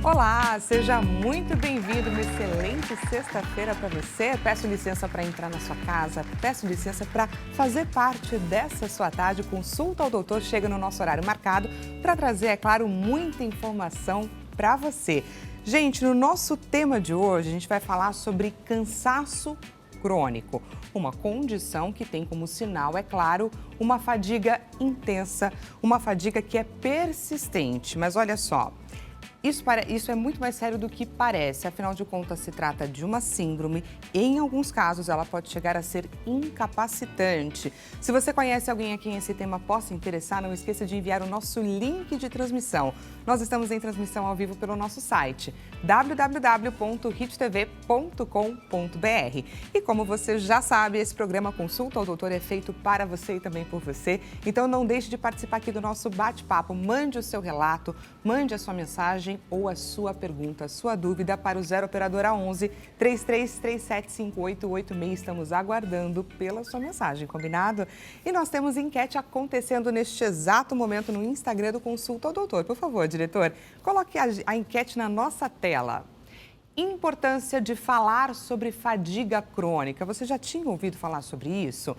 Olá, seja muito bem-vindo, uma excelente sexta-feira para você. Peço licença para entrar na sua casa, peço licença para fazer parte dessa sua tarde. Consulta ao doutor chega no nosso horário marcado para trazer, é claro, muita informação para você. Gente, no nosso tema de hoje, a gente vai falar sobre cansaço crônico, uma condição que tem como sinal, é claro, uma fadiga intensa, uma fadiga que é persistente. Mas olha só, isso é muito mais sério do que parece, afinal de contas se trata de uma síndrome e em alguns casos ela pode chegar a ser incapacitante. Se você conhece alguém a quem esse tema possa interessar, não esqueça de enviar o nosso link de transmissão. Nós estamos em transmissão ao vivo pelo nosso site www.hittv.com.br. E como você já sabe, esse programa Consulta ao Doutor é feito para você e também por você. Então não deixe de participar aqui do nosso bate-papo. Mande o seu relato, mande a sua mensagem ou a sua pergunta, a sua dúvida para o 0 Operadora 11 3337 5886. Estamos aguardando pela sua mensagem, combinado? E nós temos enquete acontecendo neste exato momento no Instagram do Consulta ao Doutor. Por favor, diretor, coloque a enquete na nossa tela. Importância de falar sobre fadiga crônica. Você já tinha ouvido falar sobre isso?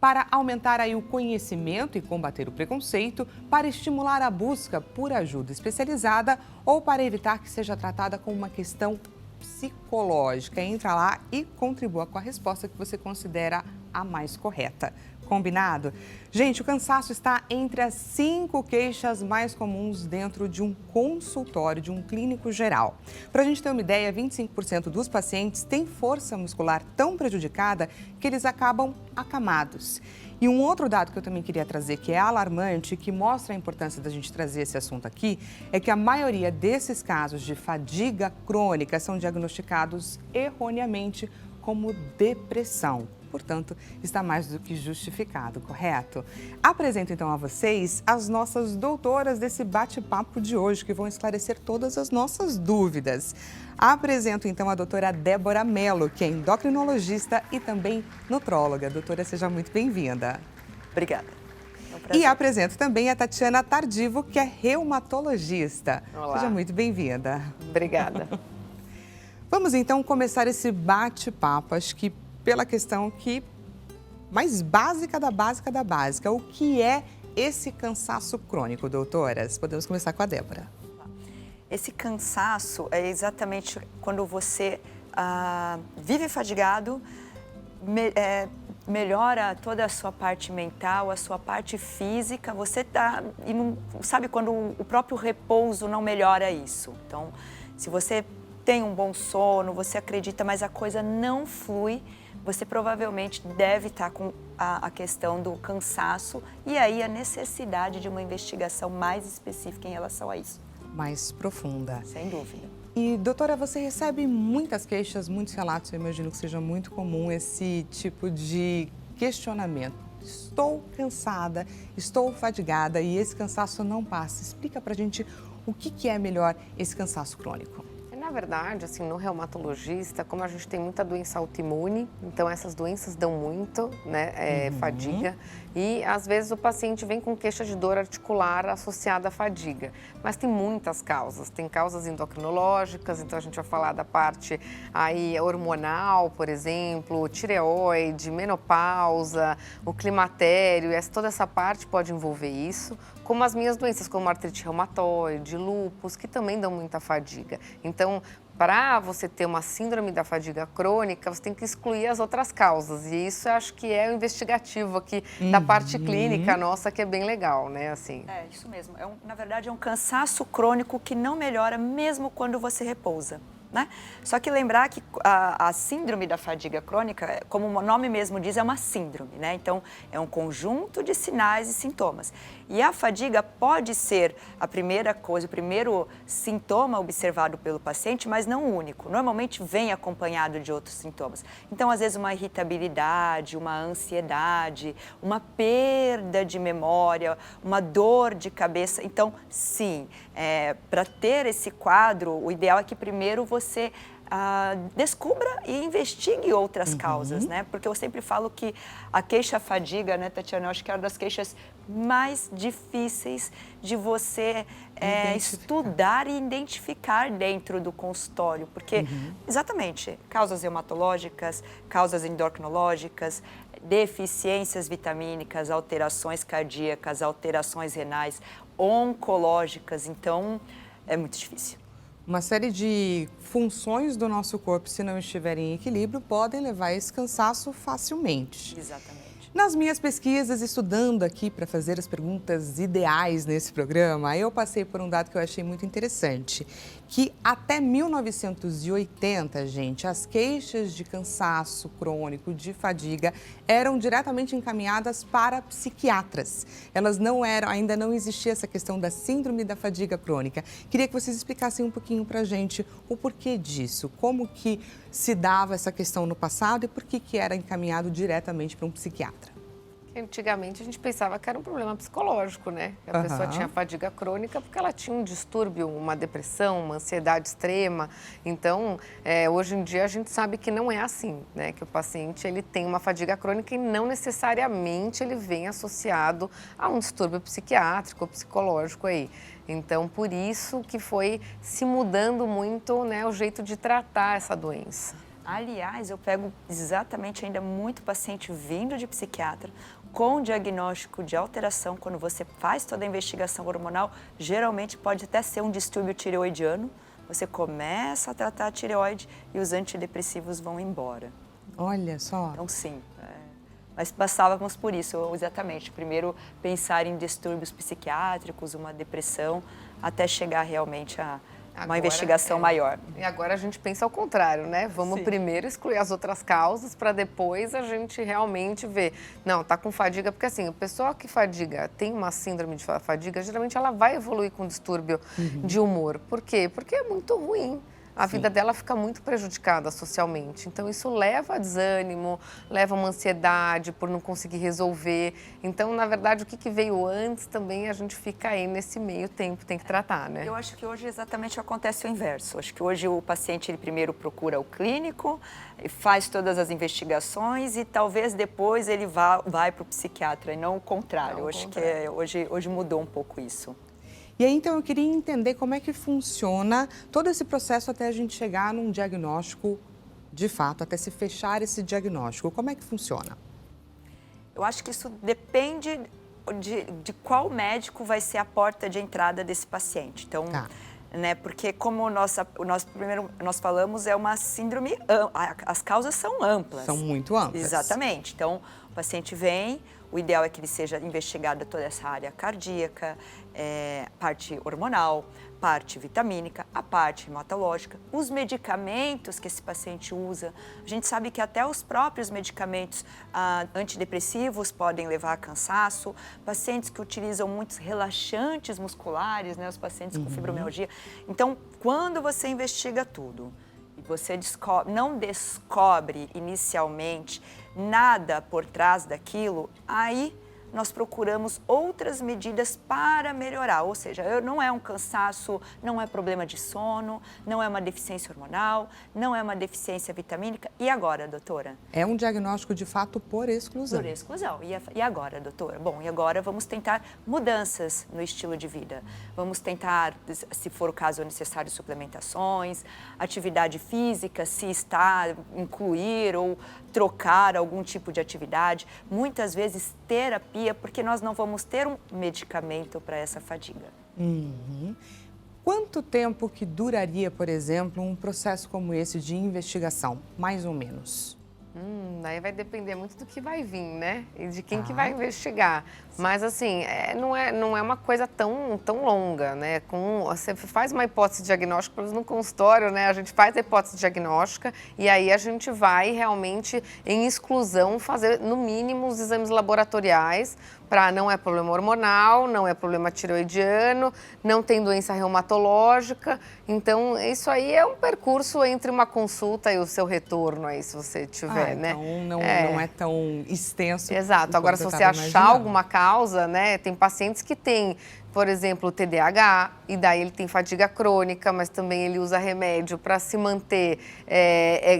Para aumentar aí o conhecimento e combater o preconceito, para estimular a busca por ajuda especializada ou para evitar que seja tratada como uma questão psicológica. Entra lá e contribua com a resposta que você considera a mais correta. Combinado? Gente, o cansaço está entre as 5 queixas mais comuns dentro de um consultório, de um clínico geral. Para a gente ter uma ideia, 25% dos pacientes têm força muscular tão prejudicada que eles acabam acamados. E um outro dado que eu também queria trazer, que é alarmante, que mostra a importância da gente trazer esse assunto aqui, é que a maioria desses casos de fadiga crônica são diagnosticados erroneamente como depressão. Portanto, está mais do que justificado, correto? Apresento então a vocês as nossas doutoras desse bate-papo de hoje, que vão esclarecer todas as nossas dúvidas. Apresento então a doutora Débora Mello, que é endocrinologista e também nutróloga. Doutora, seja muito bem-vinda. Obrigada. E apresento também a Tatiana Tardivo, que é reumatologista. Olá. Seja muito bem-vinda. Obrigada. Vamos então começar esse bate-papo, acho que pela questão que mais básica da básica. O que é esse cansaço crônico, doutoras? Podemos começar com a Débora. Esse cansaço é exatamente quando você vive fadigado, melhora toda a sua parte mental, a sua parte física, você tá e não sabe quando o próprio repouso não melhora isso. Então, se você tem um bom sono, você acredita, mas a coisa não flui, você provavelmente deve estar com a questão do cansaço e aí a necessidade de uma investigação mais específica em relação a isso. Mais profunda. Sem dúvida. E, doutora, você recebe muitas queixas, muitos relatos, eu imagino que seja muito comum esse tipo de questionamento. Estou cansada, estou fadigada e esse cansaço não passa. Explica pra gente o que é melhor esse cansaço crônico. Na verdade, assim, no reumatologista, como a gente tem muita doença autoimune, então essas doenças dão muito, né, fadiga, e às vezes o paciente vem com queixa de dor articular associada à fadiga, mas tem muitas causas, tem causas endocrinológicas, então a gente vai falar da parte aí hormonal, por exemplo, tireoide, menopausa, o climatério, toda essa parte pode envolver isso, como as minhas doenças, como artrite reumatoide, lúpus, que também dão muita fadiga. Então, para você ter uma síndrome da fadiga crônica, você tem que excluir as outras causas. E isso eu acho que é o investigativo aqui da parte clínica nossa, que é bem legal, né? Assim. É, isso mesmo. Na verdade, é um cansaço crônico que não melhora mesmo quando você repousa. Né? Só que lembrar que a síndrome da fadiga crônica, como o nome mesmo diz, é uma síndrome, né? Então, é um conjunto de sinais e sintomas. E a fadiga pode ser a primeira coisa, o primeiro sintoma observado pelo paciente, mas não o único. Normalmente vem acompanhado de outros sintomas. Então, às vezes, uma irritabilidade, uma ansiedade, uma perda de memória, uma dor de cabeça. Então, sim, para ter esse quadro, o ideal é que primeiro você descubra e investigue outras causas, né? Porque eu sempre falo que a queixa-fadiga, né, Tatiana, eu acho que é uma das queixas mais difíceis de você estudar e identificar dentro do consultório, porque, exatamente, causas reumatológicas, causas endocrinológicas, deficiências vitamínicas, alterações cardíacas, alterações renais, oncológicas, então é muito difícil. Uma série de funções do nosso corpo, se não estiverem em equilíbrio, podem levar a esse cansaço facilmente. Exatamente. Nas minhas pesquisas, estudando aqui para fazer as perguntas ideais nesse programa, eu passei por um dado que eu achei muito interessante, que até 1980, gente, as queixas de cansaço crônico, de fadiga, eram diretamente encaminhadas para psiquiatras. Elas não eram, ainda não existia essa questão da síndrome da fadiga crônica. Queria que vocês explicassem um pouquinho para a gente o porquê disso, como que se dava essa questão no passado e por que era encaminhado diretamente para um psiquiatra. Antigamente a gente pensava que era um problema psicológico, né? Que a pessoa tinha fadiga crônica porque ela tinha um distúrbio, uma depressão, uma ansiedade extrema. Então, hoje em dia a gente sabe que não é assim, né? Que o paciente ele tem uma fadiga crônica e não necessariamente ele vem associado a um distúrbio psiquiátrico ou psicológico aí. Então, por isso que foi se mudando muito, né, o jeito de tratar essa doença. Aliás, eu pego exatamente ainda muito paciente vindo de psiquiatra com diagnóstico de alteração. Quando você faz toda a investigação hormonal, geralmente pode até ser um distúrbio tireoidiano. Você começa a tratar a tireoide e os antidepressivos vão embora. Olha só. Então, sim. Mas passávamos por isso, exatamente. Primeiro, pensar em distúrbios psiquiátricos, uma depressão, até chegar realmente a uma investigação maior. E agora a gente pensa ao contrário, né? Vamos primeiro excluir as outras causas para depois a gente realmente ver. Não, tá com fadiga, porque assim, a pessoa que fadiga, tem uma síndrome de fadiga, geralmente ela vai evoluir com distúrbio de humor. Por quê? Porque é muito ruim. A vida dela fica muito prejudicada socialmente. Então, isso leva a desânimo, leva a uma ansiedade por não conseguir resolver. Então, na verdade, o que veio antes também a gente fica aí nesse meio tempo, tem que tratar, né? Eu acho que hoje exatamente acontece o inverso. Acho que hoje o paciente ele primeiro procura o clínico, faz todas as investigações e talvez depois ele vai para o psiquiatra e não o contrário. Eu acho que hoje mudou um pouco isso. E aí, então, eu queria entender como é que funciona todo esse processo até a gente chegar num diagnóstico de fato, até se fechar esse diagnóstico. Como é que funciona? Eu acho que isso depende de qual médico vai ser a porta de entrada desse paciente. Então, né, porque como primeiro nós falamos, é uma síndrome, as causas são amplas. São muito amplas. Exatamente. Então, o paciente vem, o ideal é que ele seja investigada toda essa área cardíaca, parte hormonal, parte vitamínica, a parte hematológica, os medicamentos que esse paciente usa. A gente sabe que até os próprios medicamentos antidepressivos podem levar a cansaço, pacientes que utilizam muitos relaxantes musculares, né, os pacientes com fibromialgia. Então, quando você investiga tudo e você não descobre inicialmente nada por trás daquilo, aí nós procuramos outras medidas para melhorar. Ou seja, não é um cansaço, não é problema de sono, não é uma deficiência hormonal, não é uma deficiência vitamínica. E agora, doutora? É um diagnóstico de fato por exclusão. Por exclusão. E agora, doutora? Bom, e agora vamos tentar mudanças no estilo de vida. Vamos tentar, se for o caso necessário, suplementações, atividade física, se está, incluir ou trocar algum tipo de atividade. Muitas vezes terapia, porque nós não vamos ter um medicamento para essa fadiga. Quanto tempo que duraria, por exemplo, um processo como esse de investigação, mais ou menos? Daí vai depender muito do que vai vir, né? E de quem que vai investigar. Mas, assim, não é uma coisa tão longa, né? Você faz uma hipótese diagnóstica, pelo menos no consultório, né? A gente faz a hipótese diagnóstica e aí a gente vai realmente, em exclusão, fazer, no mínimo, os exames laboratoriais para não é problema hormonal, não é problema tireoidiano, não tem doença reumatológica. Então, isso aí é um percurso entre uma consulta e o seu retorno aí, se você tiver, né? Então, não é tão extenso. Exato. Agora, se você achar alguma causa, né? Tem pacientes que têm por exemplo, o TDAH, e daí ele tem fadiga crônica, mas também ele usa remédio para se manter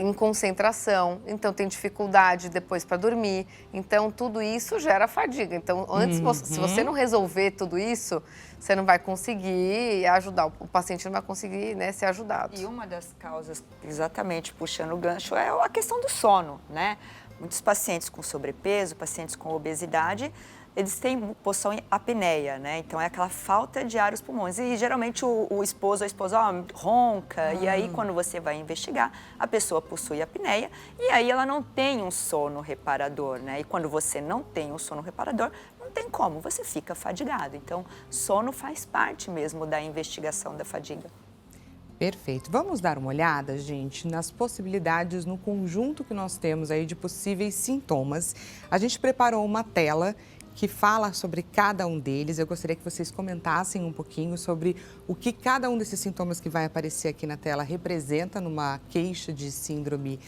em concentração, então tem dificuldade depois para dormir, então tudo isso gera fadiga. Então, antes, se você não resolver tudo isso, você não vai conseguir ajudar, o paciente não vai conseguir, né, ser ajudado. E uma das causas, exatamente puxando o gancho, é a questão do sono, né? Muitos pacientes com sobrepeso, pacientes com obesidade, eles possuem apneia, né? Então é aquela falta de ar nos pulmões. E geralmente o esposo ou a esposa ronca, e aí quando você vai investigar, a pessoa possui apneia e aí ela não tem um sono reparador, né? E quando você não tem um sono reparador, não tem como, você fica fadigado. Então, sono faz parte mesmo da investigação da fadiga. Perfeito. Vamos dar uma olhada, gente, nas possibilidades, no conjunto que nós temos aí de possíveis sintomas. A gente preparou uma tela que fala sobre cada um deles. Eu gostaria que vocês comentassem um pouquinho sobre o que cada um desses sintomas que vai aparecer aqui na tela representa numa queixa de síndrome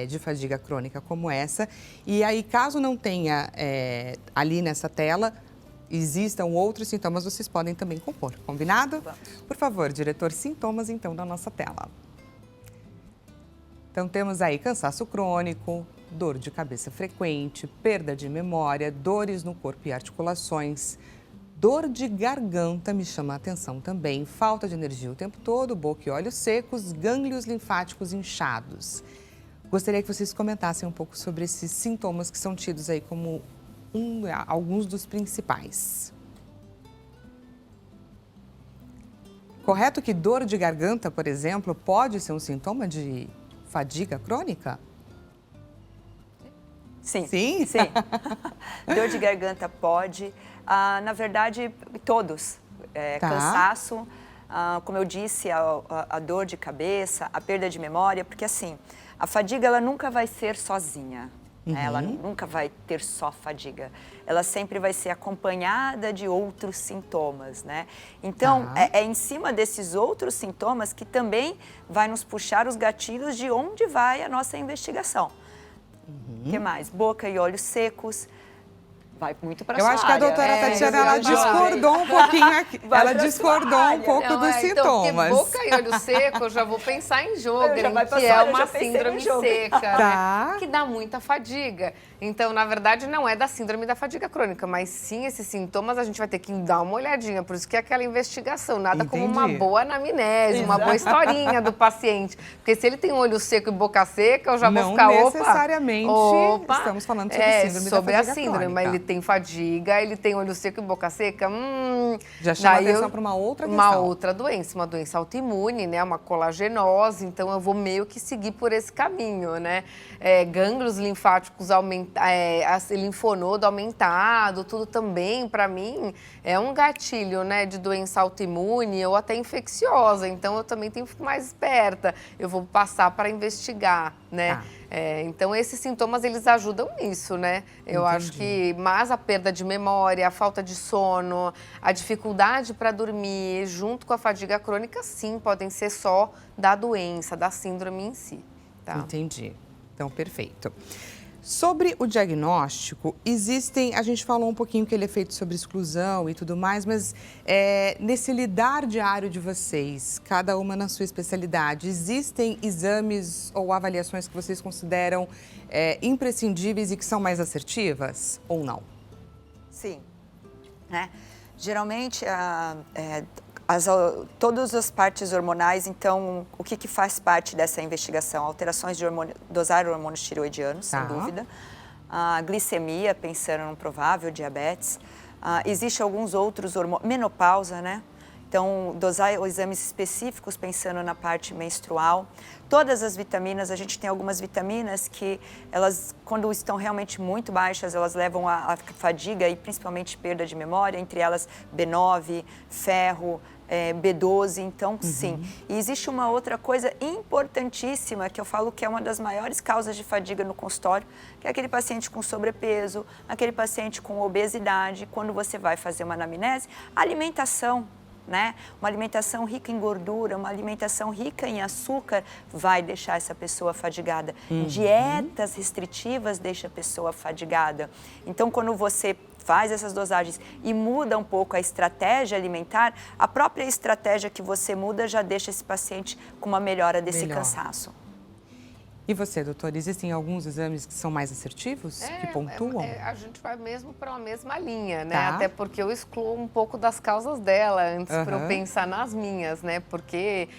de fadiga crônica como essa. E aí, caso não tenha ali nessa tela, existam outros sintomas, vocês podem também compor. Combinado? Vamos. Por favor, diretor, sintomas então da nossa tela. Então temos aí cansaço crônico, dor de cabeça frequente, perda de memória, dores no corpo e articulações, dor de garganta me chama a atenção também, falta de energia o tempo todo, boca e olhos secos, gânglios linfáticos inchados. Gostaria que vocês comentassem um pouco sobre esses sintomas que são tidos aí como alguns dos principais. Correto que dor de garganta, por exemplo, pode ser um sintoma de fadiga crônica? Sim. Sim? Sim. Dor de garganta pode. Na verdade, todos. Tá. Cansaço, como eu disse, a dor de cabeça, a perda de memória, porque assim, a fadiga ela nunca vai ser sozinha. Ela nunca vai ter só fadiga. Ela sempre vai ser acompanhada de outros sintomas, né? Então, é em cima desses outros sintomas que também vai nos puxar os gatilhos de onde vai a nossa investigação. O que mais? Boca e olhos secos. Vai muito para a sua área. Eu acho que a doutora Tatiana, ela discordou um pouquinho aqui. Ela discordou um pouco dos sintomas. Então, boca e olho seco, eu já vou pensar em Sjögren, que é uma síndrome seca, Tá. né, que dá muita fadiga. Então, na verdade, não é da síndrome da fadiga crônica, mas sim esses sintomas a gente vai ter que dar uma olhadinha. Por isso que é aquela investigação, nada como uma boa anamnese, uma boa historinha do paciente. Porque se ele tem olho seco e boca seca, eu já vou ficar, Não necessariamente estamos falando sobre a síndrome sobre da a fadiga síndrome, crônica. mas ele tem fadiga, ele tem olho seco e boca seca, já chama atenção para uma outra questão. Uma outra doença, uma doença autoimune, né? Uma colagenose, então eu vou meio que seguir por esse caminho, né? Gânglios linfáticos linfonodo aumentado, tudo também, para mim, é um gatilho, né? De doença autoimune ou até infecciosa, então eu também tenho que ficar mais esperta, eu vou passar para investigar, né? Então, esses sintomas, eles ajudam nisso, né? Eu acho que mais a perda de memória, a falta de sono, a dificuldade para dormir, junto com a fadiga crônica, sim, podem ser só da doença, da síndrome em si. Tá? Entendi. Então, perfeito. Sobre o diagnóstico, a gente falou um pouquinho que ele é feito sobre exclusão e tudo mais, mas nesse lidar diário de vocês, cada uma na sua especialidade, existem exames ou avaliações que vocês consideram imprescindíveis e que são mais assertivas ou não? Sim. Geralmente, todas as partes hormonais, então, o que faz parte dessa investigação? Alterações de dosar hormônios tireoidianos, sem dúvida. A glicemia, pensando num provável diabetes. Existem alguns outros hormônios, menopausa, né? Então, dosar exames específicos pensando na parte menstrual. Todas as vitaminas, a gente tem algumas vitaminas que elas, quando estão realmente muito baixas, elas levam a fadiga e principalmente perda de memória, entre elas B9, ferro, B12, então sim. E existe uma outra coisa importantíssima que eu falo que é uma das maiores causas de fadiga no consultório, que é aquele paciente com sobrepeso, aquele paciente com obesidade, quando você vai fazer uma anamnese, alimentação. Né? Uma alimentação rica em gordura, uma alimentação rica em açúcar vai deixar essa pessoa fadigada. Dietas restritivas deixam a pessoa fadigada. Então, quando você faz essas dosagens e muda um pouco a estratégia alimentar, a própria estratégia que você muda já deixa esse paciente com uma melhora desse cansaço. E você, doutor, existem alguns exames que são mais assertivos, que pontuam? A gente vai mesmo pela mesma linha, né? Tá. Até porque eu excluo um pouco das causas dela antes para eu pensar nas minhas, né? Porque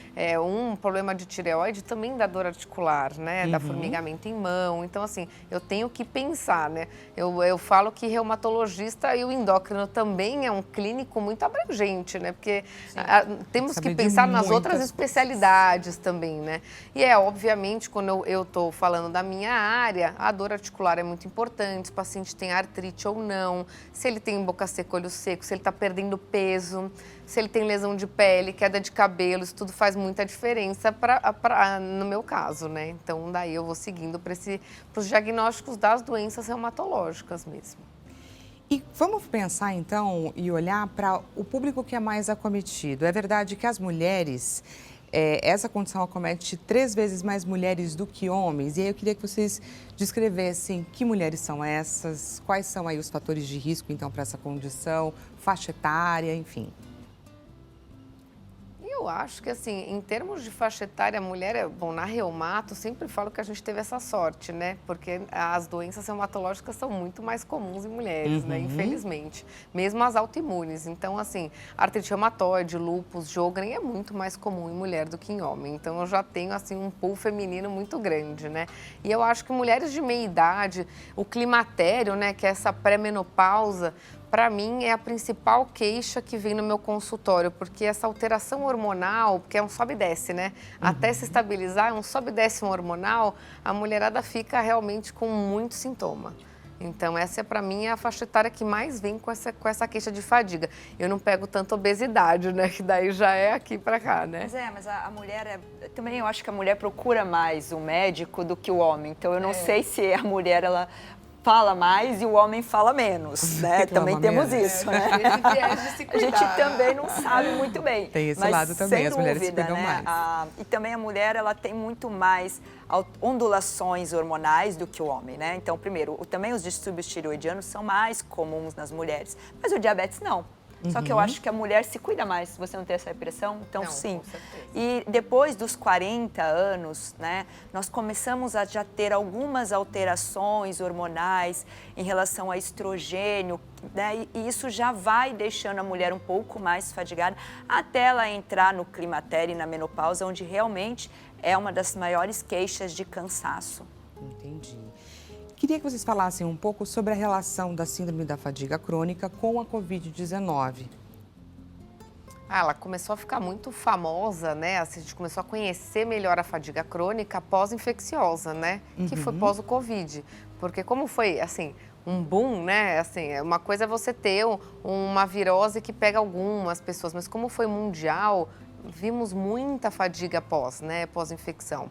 um problema de tireoide também dá dor articular, né? Dá formigamento em mão. Então, assim, eu tenho que pensar, né? Eu falo que reumatologista e o endócrino também é um clínico muito abrangente, né? Porque temos que pensar nas outras especialidades também, né? E obviamente, quando eu estou falando da minha área, a dor articular é muito importante, se o paciente tem artrite ou não, se ele tem boca seca, olho seco, se ele está perdendo peso, se ele tem lesão de pele, queda de cabelo, isso tudo faz muita diferença no meu caso, né? Então, daí eu vou seguindo para os diagnósticos das doenças reumatológicas mesmo. E vamos pensar, então, e olhar para o público que é mais acometido. É verdade que as mulheres... essa condição acomete 3 vezes mais mulheres do que homens. E aí eu queria que vocês descrevessem que mulheres são essas, quais são aí os fatores de risco, então, para essa condição, faixa etária, enfim. Eu acho que, assim, em termos de faixa etária, a mulher, bom, na reumato, sempre falo que a gente teve essa sorte, né? Porque as doenças reumatológicas são muito mais comuns em mulheres, né? Infelizmente. Mesmo as autoimunes. Então, assim, artrite reumatoide, lúpus, Sjögren é muito mais comum em mulher do que em homem. Então, eu já tenho, assim, um pool feminino muito grande, né? E eu acho que mulheres de meia idade, o climatério, né? Que é essa pré-menopausa, para mim, é a principal queixa que vem no meu consultório, porque essa alteração hormonal, porque é um sobe e desce, né? Até se estabilizar, um sobe e desce hormonal, a mulherada fica realmente com muito sintoma. Então, essa, para mim, é a faixa etária que mais vem com essa queixa de fadiga. Eu não pego tanto obesidade, né? Que daí já é aqui para cá, né? Mas a mulher, também eu acho que a mulher procura mais o médico do que o homem. Então, eu não sei se a mulher, ela... fala mais e o homem fala menos, né? Também temos isso, né? A gente também não sabe muito bem. Tem esse lado também, as mulheres se pegam mais. E também a mulher, ela tem muito mais ondulações hormonais do que o homem, né? Então, primeiro, também os distúrbios tireoidianos são mais comuns nas mulheres, mas o diabetes não. Só que eu acho que a mulher se cuida mais se você não tem essa depressão, então não, sim. Com certeza. E depois dos 40 anos, né, nós começamos a já ter algumas alterações hormonais em relação a estrogênio, né, e isso já vai deixando a mulher um pouco mais fadigada até ela entrar no climatério e na menopausa, onde realmente é uma das maiores queixas de cansaço. Entendi. Queria que vocês falassem um pouco sobre a relação da síndrome da fadiga crônica com a Covid-19. Ela começou a ficar muito famosa, né? Assim, a gente começou a conhecer melhor a fadiga crônica pós-infecciosa, né? Que foi pós o Covid. Porque como foi, assim, um boom, né? Assim, uma coisa é você ter uma virose que pega algumas pessoas, mas como foi mundial, vimos muita fadiga pós-infecção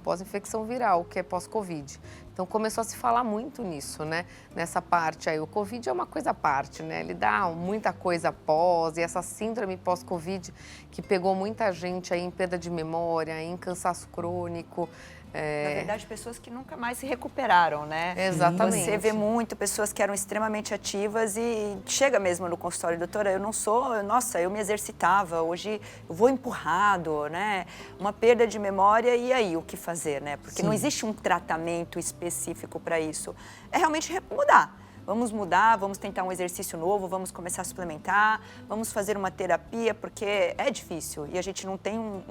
viral, que é pós-Covid. Então, começou a se falar muito nisso, né? Nessa parte aí. O Covid é uma coisa à parte, né? Ele dá muita coisa pós, e essa síndrome pós-Covid que pegou muita gente aí em perda de memória, em cansaço crônico. Na verdade, pessoas que nunca mais se recuperaram, né? Exatamente. Você vê muito pessoas que eram extremamente ativas e chega mesmo no consultório, doutora, eu não sou, nossa, eu me exercitava, hoje eu vou empurrado, né? Uma perda de memória, e aí, o que fazer, né? Porque não existe um tratamento específico para isso. É realmente mudar. Vamos mudar, vamos tentar um exercício novo, vamos começar a suplementar, vamos fazer uma terapia, porque é difícil e a gente não tem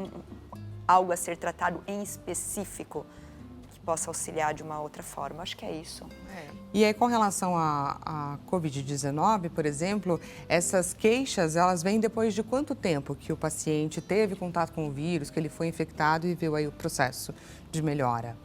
algo a ser tratado em específico que possa auxiliar de uma outra forma. Acho que é isso. E aí, com relação à Covid-19, por exemplo, essas queixas, elas vêm depois de quanto tempo que o paciente teve contato com o vírus, que ele foi infectado e viu aí o processo de melhora?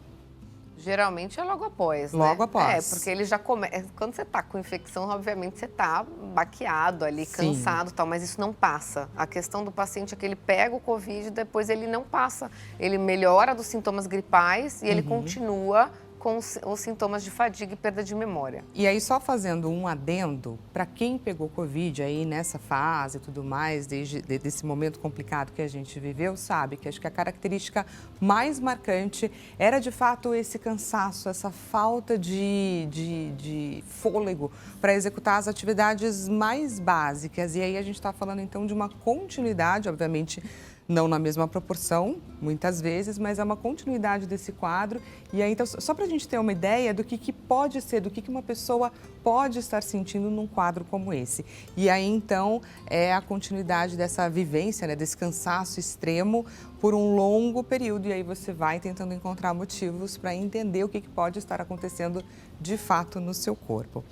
Geralmente é logo após, né? Logo após. Porque ele já começa... Quando você tá com infecção, obviamente você tá baqueado ali, cansado e tal, mas isso não passa. A questão do paciente é que ele pega o Covid e depois ele não passa. Ele melhora dos sintomas gripais e ele continua com os sintomas de fadiga e perda de memória. E aí, só fazendo um adendo, para quem pegou Covid aí nessa fase e tudo mais, desse momento complicado que a gente viveu, sabe que acho que a característica mais marcante era de fato esse cansaço, essa falta de fôlego para executar as atividades mais básicas. E aí a gente está falando então de uma continuidade, obviamente, não na mesma proporção, muitas vezes, mas é uma continuidade desse quadro. E aí, então, só para a gente ter uma ideia do que pode ser, do que uma pessoa pode estar sentindo num quadro como esse. E aí, então, é a continuidade dessa vivência, né, desse cansaço extremo por um longo período. E aí você vai tentando encontrar motivos para entender o que pode estar acontecendo de fato no seu corpo.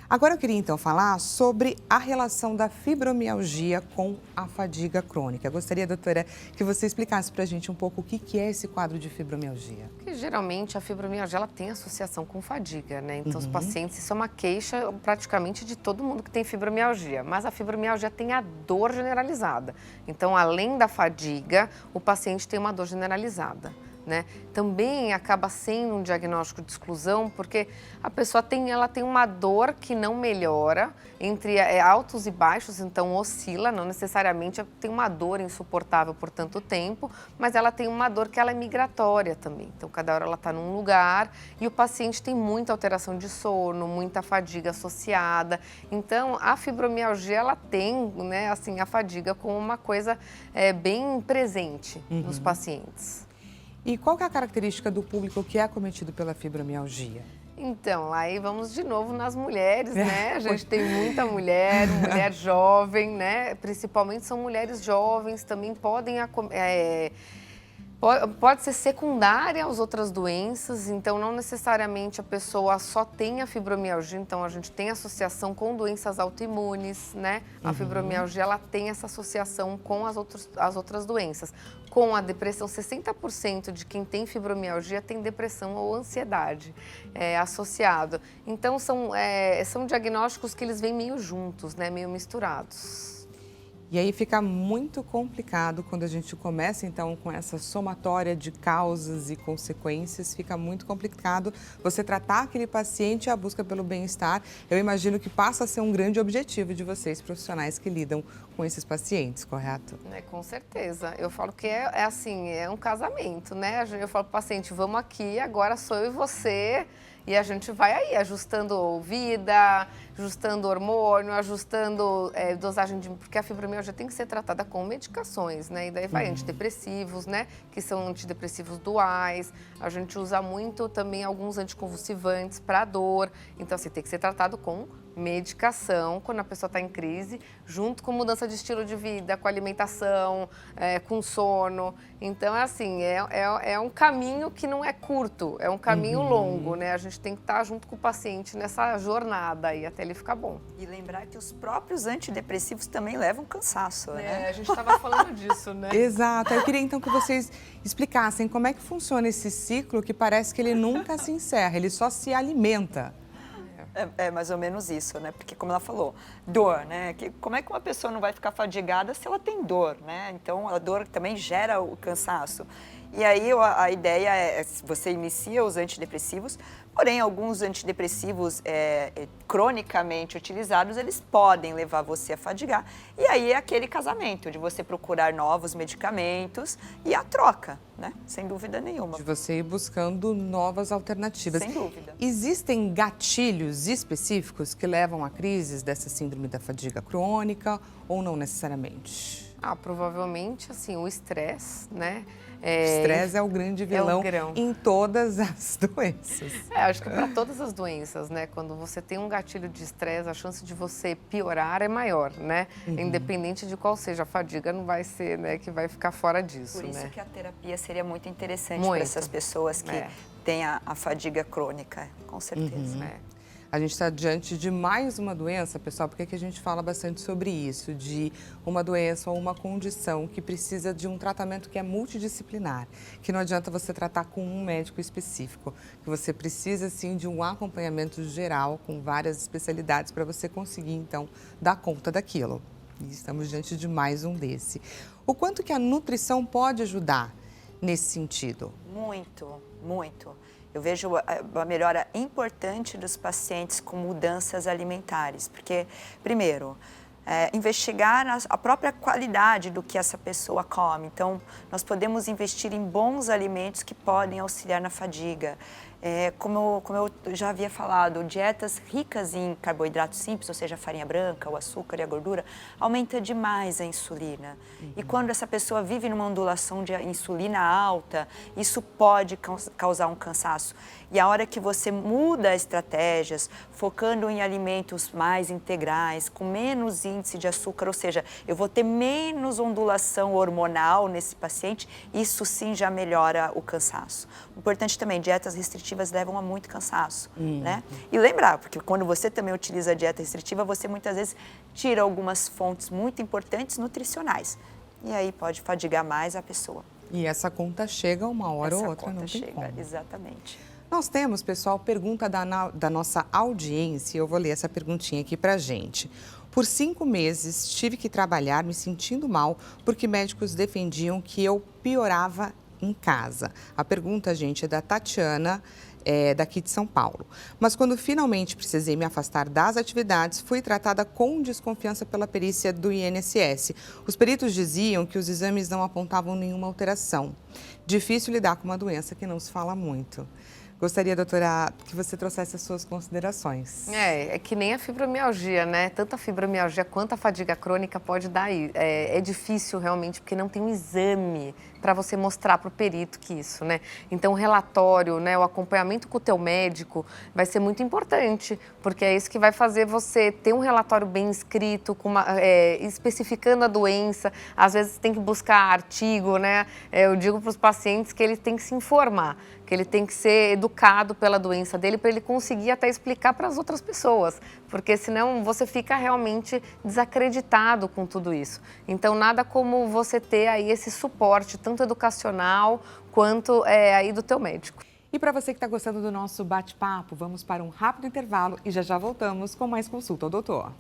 Agora eu queria então falar sobre a relação da fibromialgia com a fadiga crônica. Eu gostaria, doutora, que você explicasse para a gente um pouco o que é esse quadro de fibromialgia. Porque, geralmente a fibromialgia ela tem associação com fadiga, né? Então os pacientes, isso é uma queixa praticamente de todo mundo que tem fibromialgia, mas a fibromialgia tem a dor generalizada. Então, além da fadiga, o paciente tem uma dor generalizada. Né? Também acaba sendo um diagnóstico de exclusão, porque a pessoa tem uma dor que não melhora, entre altos e baixos, então oscila, não necessariamente tem uma dor insuportável por tanto tempo, mas ela tem uma dor que ela é migratória também. Então, cada hora ela está num lugar e o paciente tem muita alteração de sono, muita fadiga associada. Então, a fibromialgia, ela tem, né, assim, a fadiga como uma coisa bem presente nos pacientes. E qual que é a característica do público que é acometido pela fibromialgia? Então, aí vamos de novo nas mulheres, né? A gente tem muita mulher jovem, né? Principalmente são mulheres jovens, também pode ser secundária às outras doenças, então não necessariamente a pessoa só tem a fibromialgia, então a gente tem associação com doenças autoimunes, né? A fibromialgia, ela tem essa associação com as outras doenças. Com a depressão, 60% de quem tem fibromialgia tem depressão ou ansiedade associado. Então são diagnósticos que eles vêm meio juntos, né? Meio misturados. E aí fica muito complicado quando a gente começa, então, com essa somatória de causas e consequências, fica muito complicado você tratar aquele paciente e a busca pelo bem-estar. Eu imagino que passa a ser um grande objetivo de vocês, profissionais que lidam com esses pacientes, correto? Com certeza. Eu falo que é um casamento, né? Eu falo para o paciente, vamos aqui, agora sou eu e você. E a gente vai aí ajustando vida, ajustando hormônio, ajustando dosagem porque a fibromialgia tem que ser tratada com medicações, né? E daí vai antidepressivos, né? Que são antidepressivos duais. A gente usa muito também alguns anticonvulsivantes para dor. Então, assim, tem que ser tratado com medicação quando a pessoa está em crise, junto com mudança de estilo de vida, com alimentação, com sono. Então, é um caminho que não é curto, é um caminho longo, né? A gente tem que estar junto com o paciente nessa jornada aí até ele ficar bom. E lembrar que os próprios antidepressivos também levam cansaço, né? A gente estava falando disso, né? Exato. Eu queria então que vocês explicassem como é que funciona esse ciclo que parece que ele nunca se encerra, ele só se alimenta. É mais ou menos isso, né? Porque, como ela falou, dor, né? Como é que uma pessoa não vai ficar fadigada se ela tem dor, né? Então, a dor também gera o cansaço. E aí, a ideia é, você inicia os antidepressivos, porém, alguns antidepressivos cronicamente utilizados, eles podem levar você a fadigar. E aí, é aquele casamento de você procurar novos medicamentos e a troca, né? Sem dúvida nenhuma. De você ir buscando novas alternativas. Sem dúvida. Existem gatilhos específicos que levam a crises dessa síndrome da fadiga crônica ou não necessariamente? Provavelmente, assim, o estresse, né? O estresse é o grande vilão em todas as doenças. Acho que para todas as doenças, né? Quando você tem um gatilho de estresse, a chance de você piorar é maior, né? Independente de qual seja a fadiga, não vai ser, né, que vai ficar fora disso, Por isso né? que a terapia seria muito interessante para essas pessoas que têm a fadiga crônica, com certeza. A gente está diante de mais uma doença, pessoal, porque que a gente fala bastante sobre isso, de uma doença ou uma condição que precisa de um tratamento que é multidisciplinar, que não adianta você tratar com um médico específico, que você precisa, sim, de um acompanhamento geral com várias especialidades para você conseguir, então, dar conta daquilo. E estamos diante de mais um desse. O quanto que a nutrição pode ajudar nesse sentido? Muito, muito. Eu vejo uma melhora importante dos pacientes com mudanças alimentares, porque, primeiro, investigar a própria qualidade do que essa pessoa come. Então, nós podemos investir em bons alimentos que podem auxiliar na fadiga. Como eu já havia falado, dietas ricas em carboidratos simples, ou seja, a farinha branca, o açúcar e a gordura, aumenta demais a insulina. E quando essa pessoa vive numa ondulação de insulina alta, isso pode causar um cansaço. E a hora que você muda estratégias, focando em alimentos mais integrais, com menos índice de açúcar, ou seja, eu vou ter menos ondulação hormonal nesse paciente, isso sim já melhora o cansaço. Importante também, dietas restritivas levam a muito cansaço, né? E lembrar, porque quando você também utiliza a dieta restritiva, você muitas vezes tira algumas fontes muito importantes nutricionais. E aí pode fadigar mais a pessoa. E essa conta chega uma hora ou outra, não tem como. Exatamente. Nós temos, pessoal, pergunta da nossa audiência. Eu vou ler essa perguntinha aqui pra gente. Por 5 meses, tive que trabalhar me sentindo mal porque médicos defendiam que eu piorava em casa. A pergunta, gente, é da Tatiana, daqui de São Paulo. Mas quando finalmente precisei me afastar das atividades, fui tratada com desconfiança pela perícia do INSS. Os peritos diziam que os exames não apontavam nenhuma alteração. Difícil lidar com uma doença que não se fala muito. Gostaria, doutora, que você trouxesse as suas considerações. É que nem a fibromialgia, né? Tanto a fibromialgia quanto a fadiga crônica pode dar aí. É difícil realmente, porque não tem um exame para você mostrar para o perito que isso, né? Então, o relatório, né, o acompanhamento com o teu médico vai ser muito importante, porque é isso que vai fazer você ter um relatório bem escrito, especificando a doença. Às vezes, tem que buscar artigo, né? Eu digo para os pacientes que eles têm que se informar, que ele tem que ser educado pela doença dele para ele conseguir até explicar para as outras pessoas, porque senão você fica realmente desacreditado com tudo isso. Então, nada como você ter aí esse suporte, tanto educacional quanto aí do teu médico. E para você que está gostando do nosso bate-papo, vamos para um rápido intervalo e já voltamos com mais consulta ao doutor.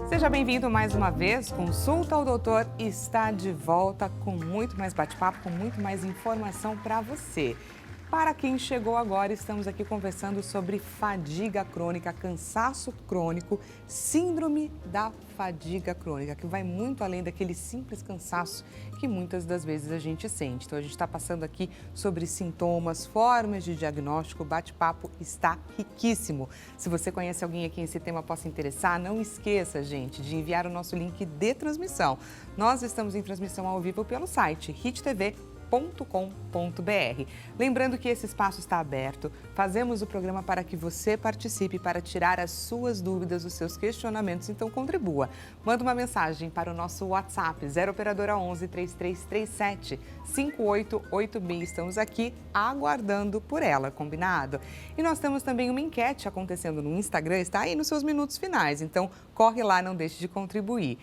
Seja bem-vindo mais uma vez. Consulta ao Doutor está de volta com muito mais bate-papo, com muito mais informação para você. Para quem chegou agora, estamos aqui conversando sobre fadiga crônica, cansaço crônico, síndrome da fadiga crônica, que vai muito além daquele simples cansaço que muitas das vezes a gente sente. Então, a gente está passando aqui sobre sintomas, formas de diagnóstico, o bate-papo está riquíssimo. Se você conhece alguém a quem esse tema possa interessar, não esqueça, gente, de enviar o nosso link de transmissão. Nós estamos em transmissão ao vivo pelo site hittv.com.br. Lembrando que esse espaço está aberto, fazemos o programa para que você participe, para tirar as suas dúvidas, os seus questionamentos, então contribua. Manda uma mensagem para o nosso WhatsApp, 0 operadora 11 3337 5886. Estamos aqui aguardando por ela, combinado? E nós temos também uma enquete acontecendo no Instagram, está aí nos seus minutos finais, então corre lá, não deixe de contribuir.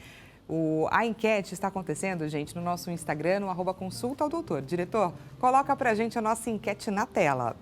A enquete está acontecendo, gente, no nosso Instagram, no @consulta ao doutor. Diretor, coloca pra gente a nossa enquete na tela.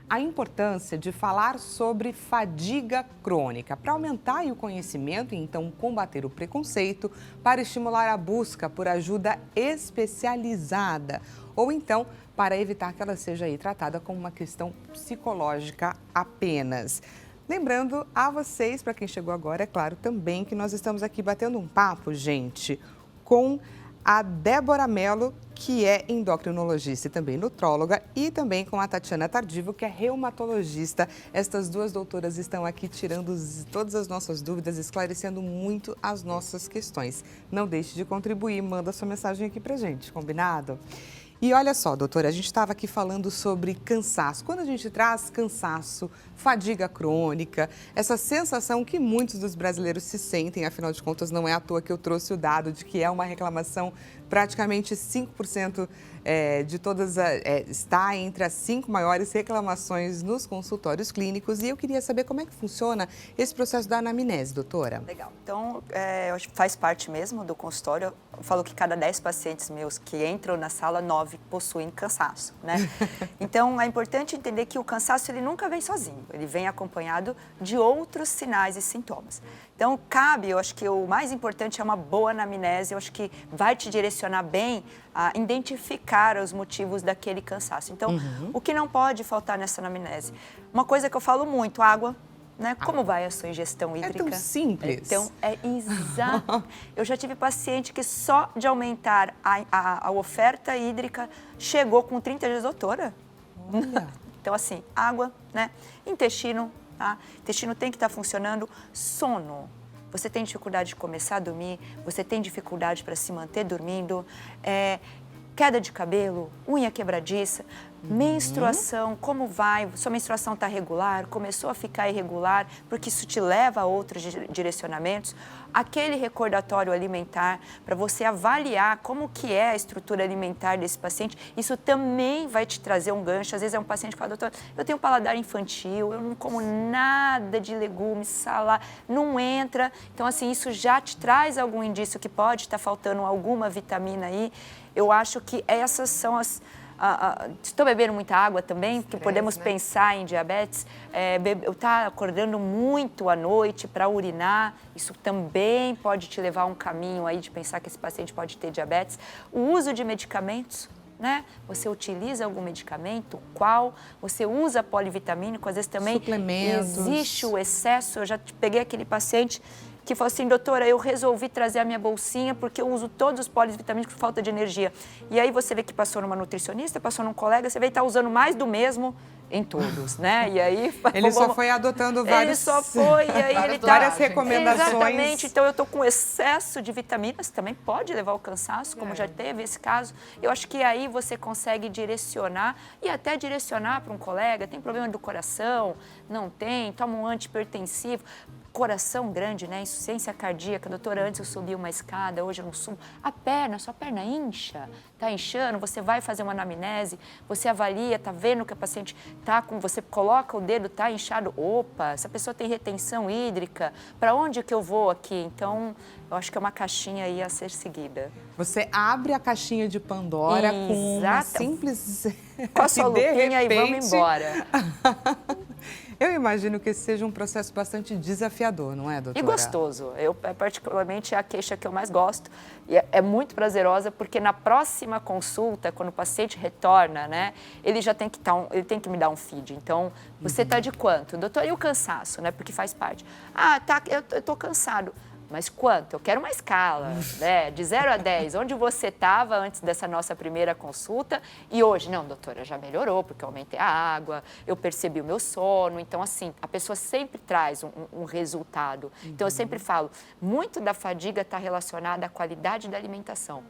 A importância de falar sobre fadiga crônica para aumentar o conhecimento e então combater o preconceito, para estimular a busca por ajuda especializada ou então para evitar que ela seja aí tratada como uma questão psicológica apenas. Lembrando a vocês, para quem chegou agora, é claro, também que nós estamos aqui batendo um papo, gente, com a Débora Mello, que é endocrinologista e também nutróloga, e também com a Tatiana Tardivo, que é reumatologista. Estas duas doutoras estão aqui tirando todas as nossas dúvidas, esclarecendo muito as nossas questões. Não deixe de contribuir, manda sua mensagem aqui pra gente, combinado? E olha só, doutora, a gente estava aqui falando sobre cansaço. Quando a gente traz cansaço, fadiga crônica, essa sensação que muitos dos brasileiros se sentem, afinal de contas, não é à toa que eu trouxe o dado de que é uma reclamação praticamente 5% de todas está entre as 5 maiores reclamações nos consultórios clínicos. E eu queria saber como é que funciona esse processo da anamnese, doutora. Legal. Então, eu acho que faz parte mesmo do consultório. Eu falo que cada 10 pacientes meus que entram na sala, 9 possuem cansaço, né? Então, é importante entender que o cansaço, ele nunca vem sozinho. Ele vem acompanhado de outros sinais e sintomas. Então, eu acho que o mais importante é uma boa anamnese. Eu acho que vai te direcionar bem a identificar os motivos daquele cansaço. Então, o que não pode faltar nessa anamnese? Uma coisa que eu falo muito, água. Né? Como vai a sua ingestão hídrica? É tão simples. Então, é exato. Eu já tive paciente que só de aumentar a oferta hídrica chegou com 30 dias, doutora. Olha. Então, assim, água, né? Intestino, tá? Intestino tem que estar funcionando. Sono. Você tem dificuldade de começar a dormir, você tem dificuldade para se manter dormindo, queda de cabelo, unha quebradiça, menstruação, como vai? Sua menstruação está regular, começou a ficar irregular, porque isso te leva a outros direcionamentos. Aquele recordatório alimentar, para você avaliar como que é a estrutura alimentar desse paciente, isso também vai te trazer um gancho. Às vezes é um paciente que fala, doutor, eu tenho paladar infantil, eu não como nada de legumes, salada, não entra. Então, assim, isso já te traz algum indício que pode estar faltando alguma vitamina aí. Eu acho que essas são as... Estou bebendo muita água também, porque podemos pensar em diabetes. Eu estar acordando muito à noite para urinar, isso também pode te levar a um caminho aí de pensar que esse paciente pode ter diabetes. O uso de medicamentos, né? Você utiliza algum medicamento? Qual? Você usa polivitamínico? Às vezes também suplementos. Existe o excesso. Eu já peguei aquele paciente que falou assim, doutora, eu resolvi trazer a minha bolsinha porque eu uso todos os polivitamínicos por falta de energia. E aí você vê que passou numa nutricionista, passou num colega, você vê que está usando mais do mesmo em todos, né? E aí... Ele só foi adotando vários... Ele só foi, e aí ele tá... Várias recomendações. Exatamente, então eu estou com excesso de vitaminas, também pode levar ao cansaço, como já teve esse caso. Eu acho que aí você consegue direcionar, e até direcionar para um colega, tem problema do coração, não tem, toma um antihipertensivo, coração grande, né? Insuficiência cardíaca. Doutora, antes eu subia uma escada, hoje eu não subo. Sua perna incha, tá inchando, você vai fazer uma anamnese, você avalia, tá vendo que a paciente tá com, você coloca o dedo, tá inchado. Opa, essa pessoa tem retenção hídrica, para onde que eu vou aqui? Então, eu acho que é uma caixinha aí a ser seguida. Você abre a caixinha de Pandora com uma simples... Com a sua lupinha e vamos embora. Eu imagino que esse seja um processo bastante desafiador, não é, doutora? E gostoso. Particularmente, é a queixa que eu mais gosto. E é muito prazerosa, porque na próxima consulta, quando o paciente retorna, né, ele já tem que ele tem que me dar um feed. Então, você está de quanto? Doutor, e o cansaço, né? Porque faz parte. Eu estou cansado. Mas quanto? Eu quero uma escala, né? De 0 a 10. Onde você estava antes dessa nossa primeira consulta e hoje? Não, doutora, já melhorou, porque eu aumentei a água, eu percebi o meu sono. Então, assim, a pessoa sempre traz um resultado. Então, eu sempre falo, muito da fadiga está relacionada à qualidade da alimentação.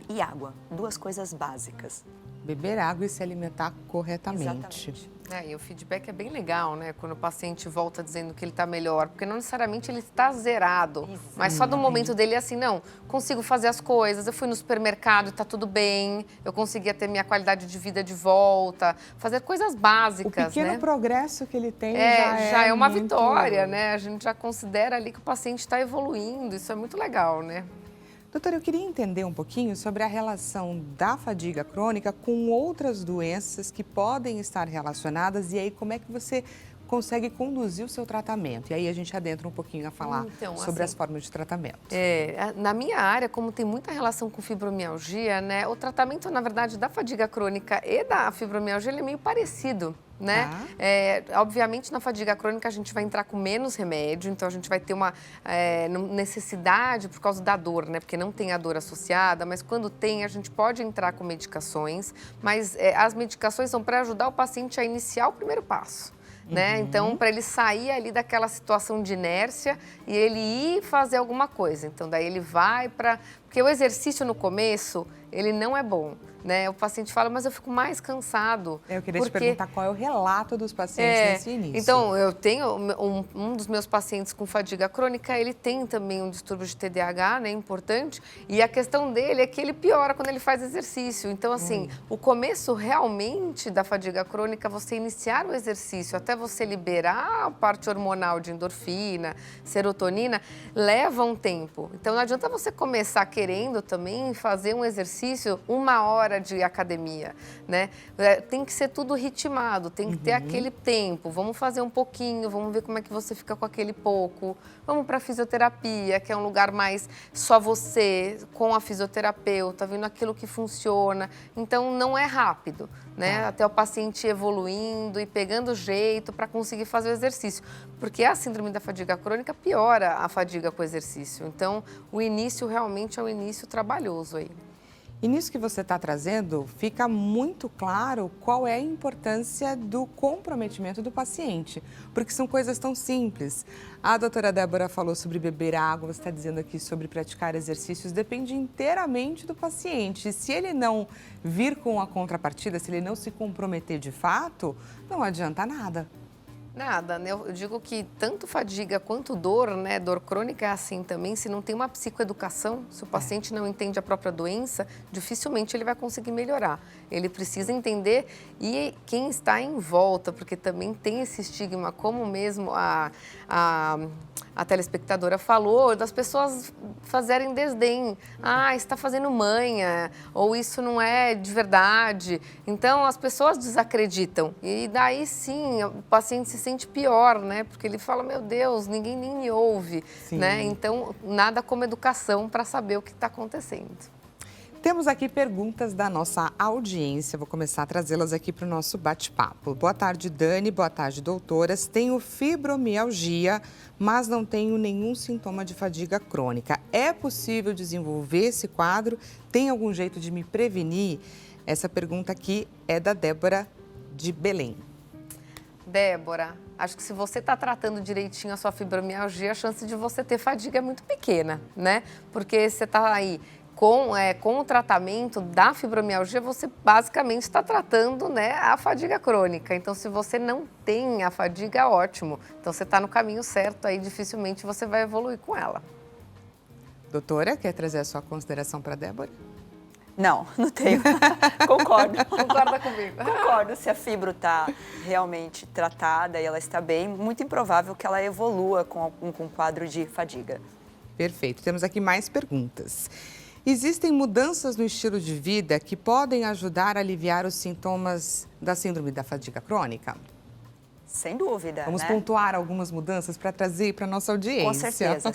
E água, 2 coisas básicas. Beber água e se alimentar corretamente. Exatamente. E o feedback é bem legal, né? Quando o paciente volta dizendo que ele está melhor, porque não necessariamente ele está zerado, mas só do momento dele é assim, não, consigo fazer as coisas, eu fui no supermercado e está tudo bem, eu conseguia ter minha qualidade de vida de volta, fazer coisas básicas, o pequeno né? progresso que ele tem já é uma muito... vitória, né? A gente já considera ali que o paciente está evoluindo, isso é muito legal, né? Doutora, eu queria entender um pouquinho sobre a relação da fadiga crônica com outras doenças que podem estar relacionadas e aí como é que você consegue conduzir o seu tratamento. E aí a gente adentra um pouquinho a falar sobre as formas de tratamento. Na minha área, como tem muita relação com fibromialgia, né, o tratamento, na verdade, da fadiga crônica e da fibromialgia, ele é meio parecido. Né? Obviamente, na fadiga crônica, a gente vai entrar com menos remédio, então a gente vai ter uma necessidade por causa da dor, né? Porque não tem a dor associada, mas quando tem, a gente pode entrar com medicações, mas as medicações são para ajudar o paciente a iniciar o primeiro passo. Né? Então, para ele sair ali daquela situação de inércia e ele ir fazer alguma coisa. Então, daí ele vai para... Porque Porque o exercício no começo, ele não é bom, né? O paciente fala, mas eu fico mais cansado. Eu queria te perguntar qual é o relato dos pacientes nesse início. Então, eu tenho um dos meus pacientes com fadiga crônica, ele tem também um distúrbio de TDAH, né, importante, e a questão dele é que ele piora quando ele faz exercício. Então, assim, o começo realmente da fadiga crônica, você iniciar o exercício até você liberar a parte hormonal de endorfina, serotonina, leva um tempo. Então, não adianta você começar querendo também fazer um exercício 1 hora de academia, né? Tem que ser tudo ritmado, tem que ter aquele tempo. Vamos fazer um pouquinho, vamos ver como é que você fica com aquele pouco. Vamos para a fisioterapia, que é um lugar mais só você, com a fisioterapeuta, vendo aquilo que funciona. Então, não é rápido, né? Até o paciente evoluindo e pegando jeito para conseguir fazer o exercício. Porque a síndrome da fadiga crônica piora a fadiga com o exercício. Então, o início realmente é um início trabalhoso aí. E nisso que você está trazendo, fica muito claro qual é a importância do comprometimento do paciente, porque são coisas tão simples. A doutora Débora falou sobre beber água, você está dizendo aqui sobre praticar exercícios, depende inteiramente do paciente. Se ele não vir com a contrapartida, se ele não se comprometer de fato, não adianta nada. Nada, né? Eu digo que tanto fadiga quanto dor, né? Dor crônica é assim também. Se não tem uma psicoeducação, se o paciente não entende a própria doença, dificilmente ele vai conseguir melhorar. Ele precisa entender e quem está em volta, porque também tem esse estigma, como mesmo a telespectadora falou, das pessoas fazerem desdém. Ah, está fazendo manha, ou isso não é de verdade. Então, as pessoas desacreditam. E daí, sim, o paciente se sente pior, né? Porque ele fala, meu Deus, ninguém nem me ouve, né? Então, nada como educação para saber o que está acontecendo. Temos aqui perguntas da nossa audiência. Vou começar a trazê-las aqui para o nosso bate-papo. Boa tarde, Dani. Boa tarde, doutoras. Tenho fibromialgia, mas não tenho nenhum sintoma de fadiga crônica. É possível desenvolver esse quadro? Tem algum jeito de me prevenir? Essa pergunta aqui é da Débora de Belém. Débora, acho que se você está tratando direitinho a sua fibromialgia, a chance de você ter fadiga é muito pequena, né? Porque você está aí com o tratamento da fibromialgia, você basicamente está tratando, né, a fadiga crônica. Então, se você não tem a fadiga, ótimo. Então, você está no caminho certo, aí dificilmente você vai evoluir com ela. Doutora, quer trazer a sua consideração para a Débora? Não, não tenho. Concordo. Concorda comigo? Concordo. Se a fibro está realmente tratada e ela está bem, muito improvável que ela evolua com um quadro de fadiga. Perfeito. Temos aqui mais perguntas. Existem mudanças no estilo de vida que podem ajudar a aliviar os sintomas da síndrome da fadiga crônica? Sem dúvida, Vamos né? pontuar algumas mudanças para trazer para a nossa audiência. Com certeza.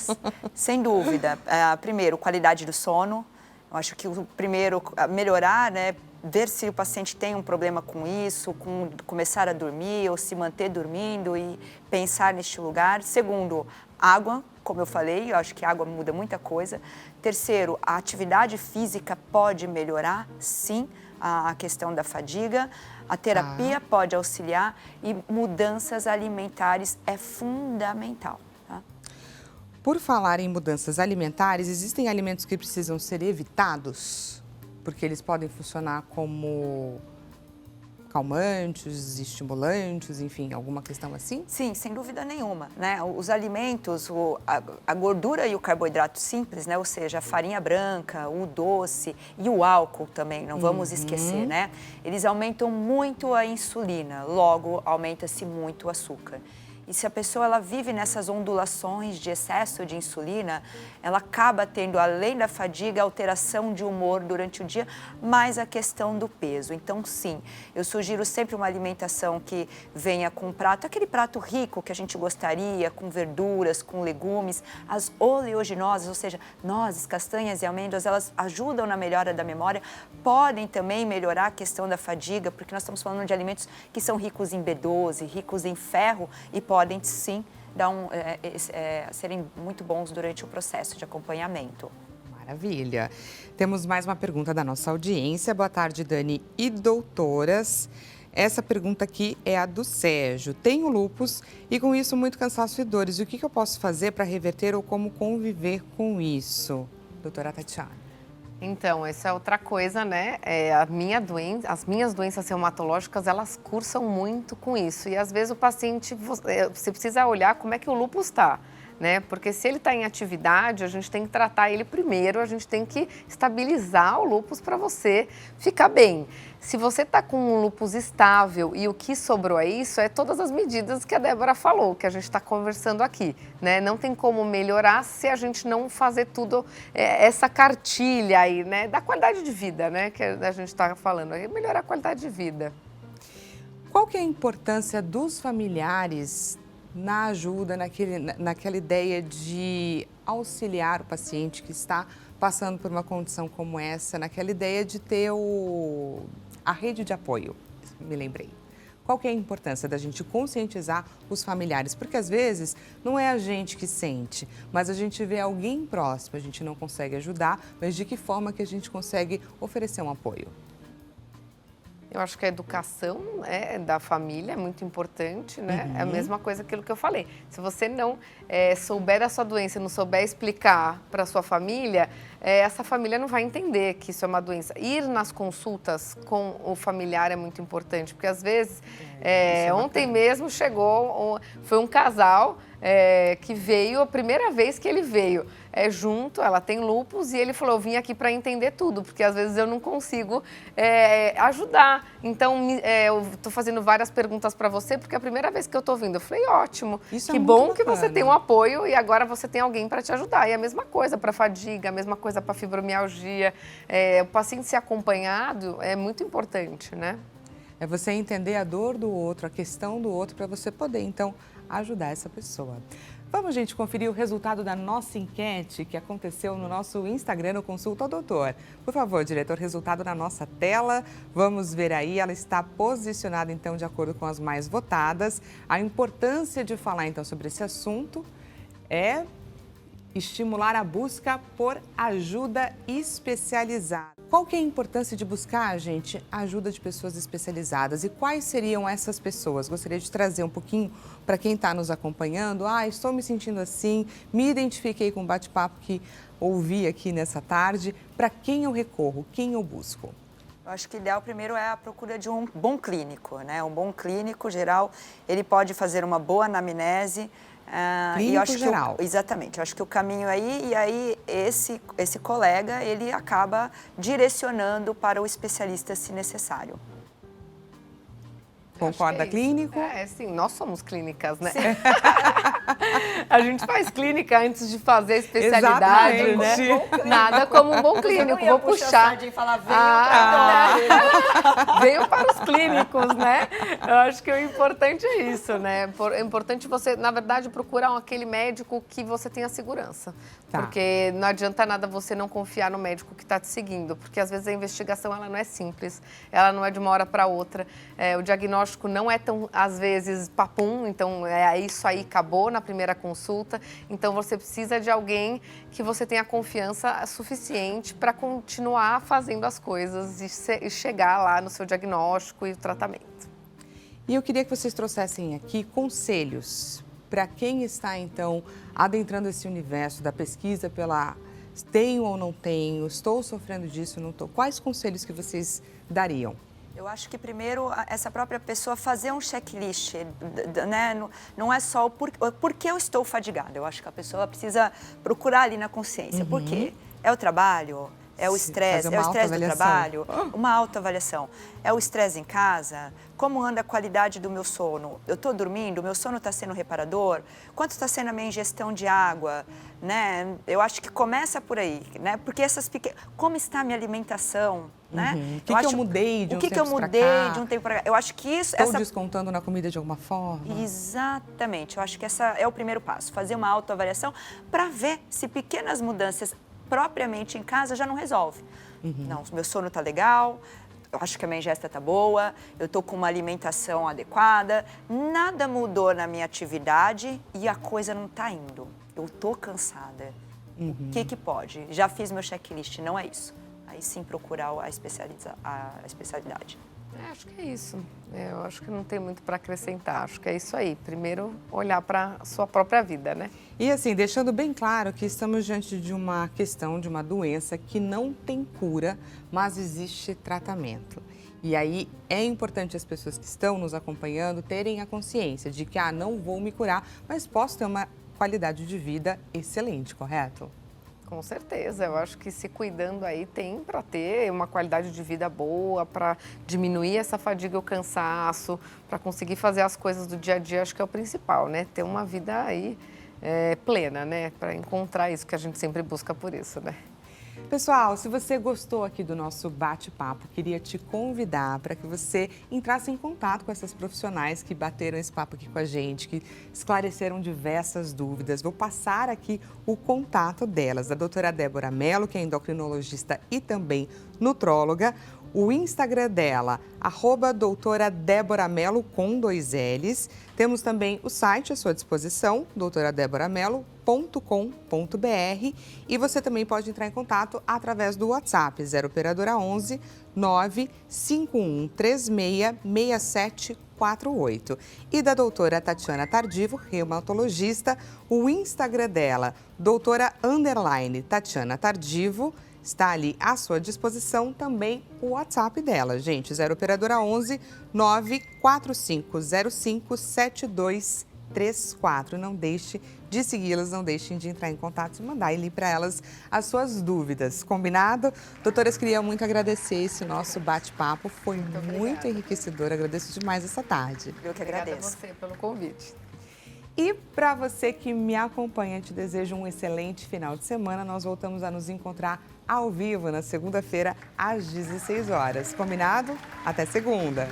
Sem dúvida. Primeiro, qualidade do sono. Eu acho que o primeiro, melhorar, né? Ver se o paciente tem um problema com isso, com começar a dormir ou se manter dormindo e pensar neste lugar. Segundo, água, como eu falei, eu acho que água muda muita coisa. Terceiro, a atividade física pode melhorar, sim, a questão da fadiga. A terapia pode auxiliar e mudanças alimentares é fundamental. Tá? Por falar em mudanças alimentares, existem alimentos que precisam ser evitados? Porque eles podem funcionar como calmantes, estimulantes, enfim, alguma questão assim? Sim, sem dúvida nenhuma, né? Os alimentos, a gordura e o carboidrato simples, né? Ou seja, a farinha branca, o doce e o álcool também, não vamos esquecer, né? Eles aumentam muito a insulina, logo aumenta-se muito o açúcar. E se a pessoa ela vive nessas ondulações de excesso de insulina, ela acaba tendo, além da fadiga, alteração de humor durante o dia, mais a questão do peso. Então, sim, eu sugiro sempre uma alimentação que venha com um prato, aquele prato rico que a gente gostaria, com verduras, com legumes. As oleaginosas, ou seja, nozes, castanhas e amêndoas, elas ajudam na melhora da memória, podem também melhorar a questão da fadiga, porque nós estamos falando de alimentos que são ricos em B12, ricos em ferro e podem sim serem muito bons durante o processo de acompanhamento. Maravilha. Temos mais uma pergunta da nossa audiência. Boa tarde, Dani e doutoras. Essa pergunta aqui é a do Sérgio. Tenho lúpus e com isso muito cansaço e dores. E o que eu posso fazer para reverter ou como conviver com isso? Doutora Tatiana. Então, essa é outra coisa, né? As minhas doenças reumatológicas, elas cursam muito com isso. E às vezes o paciente, você precisa olhar como é que o lúpus está, né? Porque se ele está em atividade, a gente tem que tratar ele primeiro, a gente tem que estabilizar o lúpus para você ficar bem. Se você está com um lúpus estável e o que sobrou é isso, é todas as medidas que a Débora falou, que a gente está conversando aqui, né? Não tem como melhorar se a gente não fazer tudo, essa cartilha aí, né? Da qualidade de vida, né? Que a gente está falando, melhorar a qualidade de vida. Qual que é a importância dos familiares na ajuda, naquela ideia de auxiliar o paciente que está passando por uma condição como essa, naquela ideia de ter a rede de apoio, me lembrei. Qual que é a importância da gente conscientizar os familiares? Porque às vezes não é a gente que sente, mas a gente vê alguém próximo, a gente não consegue ajudar, mas de que forma que a gente consegue oferecer um apoio? Eu acho que a educação da família é muito importante, né? É a mesma coisa aquilo que eu falei. Se você não souber da sua doença, não souber explicar para a sua família, essa família não vai entender que isso é uma doença. Ir nas consultas com o familiar é muito importante, porque às vezes, ontem mesmo foi um casal que veio, a primeira vez que ele veio junto, ela tem lúpus, e ele falou, eu vim aqui para entender tudo, porque às vezes eu não consigo ajudar. Então, eu estou fazendo várias perguntas para você, porque é a primeira vez que eu estou vindo. Eu falei, ótimo, isso que bom que você tem um apoio e agora você tem alguém para te ajudar. E a mesma coisa para fadiga, a mesma coisa para fibromialgia. O paciente ser acompanhado é muito importante, né? É você entender a dor do outro, a questão do outro, para você poder, então, ajudar essa pessoa. Vamos, gente, conferir o resultado da nossa enquete que aconteceu no nosso Instagram, no Consulta ao Doutor. Por favor, diretor, resultado na nossa tela. Vamos ver aí, ela está posicionada, então, de acordo com as mais votadas. A importância de falar, então, sobre esse assunto é estimular a busca por ajuda especializada. Qual que é a importância de buscar, gente, a ajuda de pessoas especializadas? E quais seriam essas pessoas? Gostaria de trazer um pouquinho para quem está nos acompanhando. Estou me sentindo assim, me identifiquei com o bate-papo que ouvi aqui nessa tarde. Para quem eu recorro? Quem eu busco? Eu acho que o ideal primeiro é a procura de um bom clínico, né? Um bom clínico geral, ele pode fazer uma boa anamnese. Clínico e eu acho geral. Exatamente, eu acho que o caminho aí, e aí esse colega, ele acaba direcionando para o especialista se necessário. Concorda, clínico? Sim, nós somos clínicas, né? A gente faz clínica antes de fazer especialidade, exatamente, né? Nada como um bom clínico. Vou puxar. E falar, veio para os clínicos, né? Eu acho que o importante é isso, né? É importante você, na verdade, procurar aquele médico que você tenha segurança. Tá. Porque não adianta nada você não confiar no médico que está te seguindo, porque às vezes a investigação ela não é simples, ela não é de uma hora para outra. O diagnóstico não é tão, às vezes, papum, então é isso aí, acabou na primeira consulta. Então você precisa de alguém que você tenha confiança suficiente para continuar fazendo as coisas e chegar lá no seu diagnóstico e o tratamento. E eu queria que vocês trouxessem aqui conselhos para quem está, então, adentrando esse universo da pesquisa pela tenho ou não tenho, estou sofrendo disso, não estou. Quais conselhos que vocês dariam? Eu acho que primeiro essa própria pessoa fazer um checklist, né? Não é só o porquê eu estou fadigada. Eu acho que a pessoa precisa procurar ali na consciência. Por quê? É o trabalho? É o estresse? É o estresse do trabalho? Uma autoavaliação. É o estresse em casa? Como anda a qualidade do meu sono? Eu estou dormindo? Meu sono está sendo reparador? Quanto está sendo a minha ingestão de água? Né? Eu acho que começa por aí, né? Porque essas pequenas... Como está a minha alimentação? Né? O que eu mudei de um tempo para cá? O que eu mudei de um tempo para cá? Eu acho que isso... Estou descontando na comida de alguma forma? Exatamente. Eu acho que essa é o primeiro passo. Fazer uma autoavaliação para ver se pequenas mudanças propriamente em casa já não resolve. Não, meu sono está legal, eu acho que a minha ingesta está boa, eu estou com uma alimentação adequada, nada mudou na minha atividade e a coisa não está indo. Eu estou cansada. O que pode? Já fiz meu checklist, não é isso. Aí sim procurar a especialidade. Acho que é isso. Eu acho que não tem muito para acrescentar. Acho que é isso aí. Primeiro, olhar para a sua própria vida, né? E assim, deixando bem claro que estamos diante de uma questão, de uma doença que não tem cura, mas existe tratamento. E aí é importante as pessoas que estão nos acompanhando terem a consciência de que, não vou me curar, mas posso ter uma qualidade de vida excelente, correto? Com certeza, eu acho que se cuidando aí tem para ter uma qualidade de vida boa, para diminuir essa fadiga e o cansaço, para conseguir fazer as coisas do dia a dia, acho que é o principal, né? Ter uma vida aí plena, né? Para encontrar isso que a gente sempre busca por isso, né? Pessoal, se você gostou aqui do nosso bate-papo, queria te convidar para que você entrasse em contato com essas profissionais que bateram esse papo aqui com a gente, que esclareceram diversas dúvidas. Vou passar aqui o contato delas, a doutora Débora Mello, que é endocrinologista e também nutróloga. O Instagram dela, @doutora Débora Mello, com 2 L's. Temos também o site à sua disposição, doutoradeboramelo.com.br. E você também pode entrar em contato através do WhatsApp, 0 operadora 11 95136 6748. E da doutora Tatiana Tardivo, reumatologista, o Instagram dela, doutora_Tatiana Tardivo. Está ali à sua disposição também o WhatsApp dela, gente, 0 operadora 11 94505 7234. Não deixe de segui-las, não deixem de entrar em contato e mandar ali para elas as suas dúvidas, combinado? Doutoras, queria muito agradecer esse nosso bate-papo, foi muito enriquecedor, agradeço demais essa tarde. Eu que Obrigada agradeço. a você pelo convite. E para você que me acompanha, te desejo um excelente final de semana. Nós voltamos a nos encontrar ao vivo na segunda-feira, às 16 horas. Combinado? Até segunda!